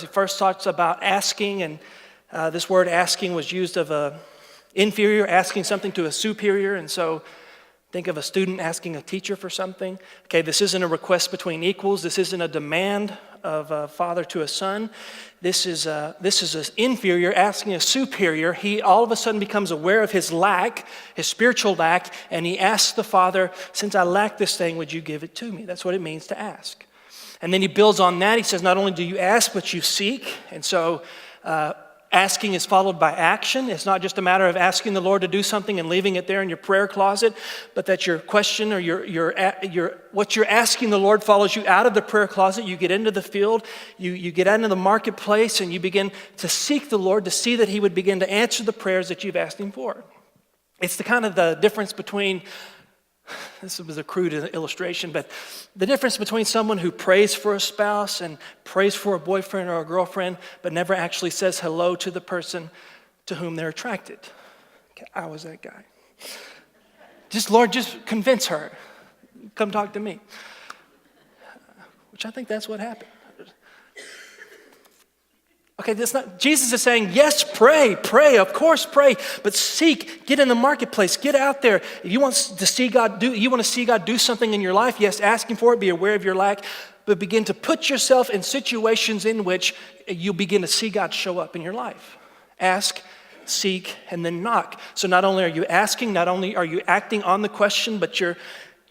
He first talks about asking, and this word asking was used of a inferior asking something to a superior, and so think of a student asking a teacher for something. Okay, this isn't a request between equals. This isn't a demand of a father to a son. This is an inferior asking a superior. He all of a sudden becomes aware of his lack, his spiritual lack, and he asks the father, since I lack this thing, would you give it to me? That's what it means to ask. And then he builds on that. He says, not only do you ask, but you seek. And so asking is followed by action. It's not just a matter of asking the Lord to do something and leaving it there in your prayer closet, but that your question or what you're asking the Lord follows you out of the prayer closet. You get into the field, you get out into the marketplace, and you begin to seek the Lord to see that he would begin to answer the prayers that you've asked him for. It's the difference between, this was a crude illustration, but the difference between someone who prays for a spouse and prays for a boyfriend or a girlfriend, but never actually says hello to the person to whom they're attracted. Okay, I was that guy. Lord, just convince her. Come talk to me. Which I think that's what happened. Okay, Jesus is saying, yes, pray, of course pray, but seek, get in the marketplace, get out there. If you want to see God do something in your life, yes, ask him for it, be aware of your lack, but begin to put yourself in situations in which you'll begin to see God show up in your life. Ask, seek, and then knock. So not only are you asking, not only are you acting on the question, but you're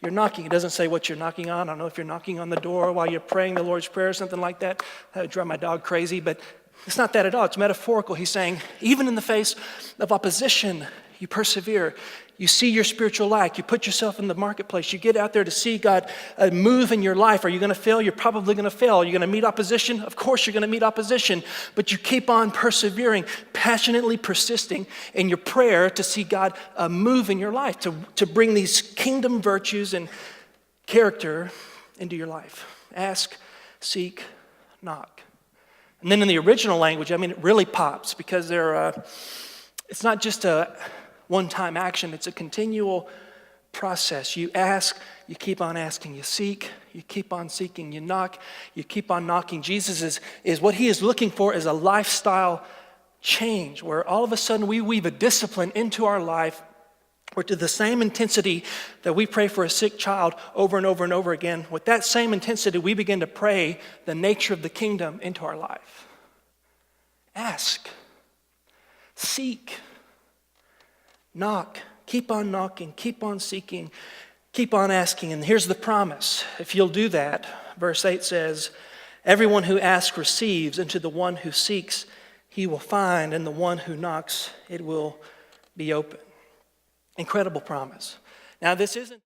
knocking. It doesn't say what you're knocking on. I don't know if you're knocking on the door while you're praying the Lord's Prayer or something like that. That would drive my dog crazy, but it's not that at all. It's metaphorical. He's saying, even in the face of opposition, you persevere. You see your spiritual lack. You put yourself in the marketplace. You get out there to see God move in your life. Are you going to fail? You're probably going to fail. Are you going to meet opposition? Of course you're going to meet opposition. But you keep on persevering, passionately persisting in your prayer to see God move in your life, to bring these kingdom virtues and character into your life. Ask, seek, knock. And then in the original language, it really pops because it's not just a one-time action. It's a continual process. You ask, you keep on asking. You seek, you keep on seeking. You knock, you keep on knocking. Jesus is what he is looking for is a lifestyle change where all of a sudden we weave a discipline into our life where to the same intensity that we pray for a sick child over and over and over again, with that same intensity, we begin to pray the nature of the kingdom into our life. Ask, seek, knock, keep on knocking, keep on seeking, keep on asking. And here's the promise. If you'll do that, verse 8 says, everyone who asks receives, and to the one who seeks, he will find, and the one who knocks, it will be open. Incredible promise. Now, this isn't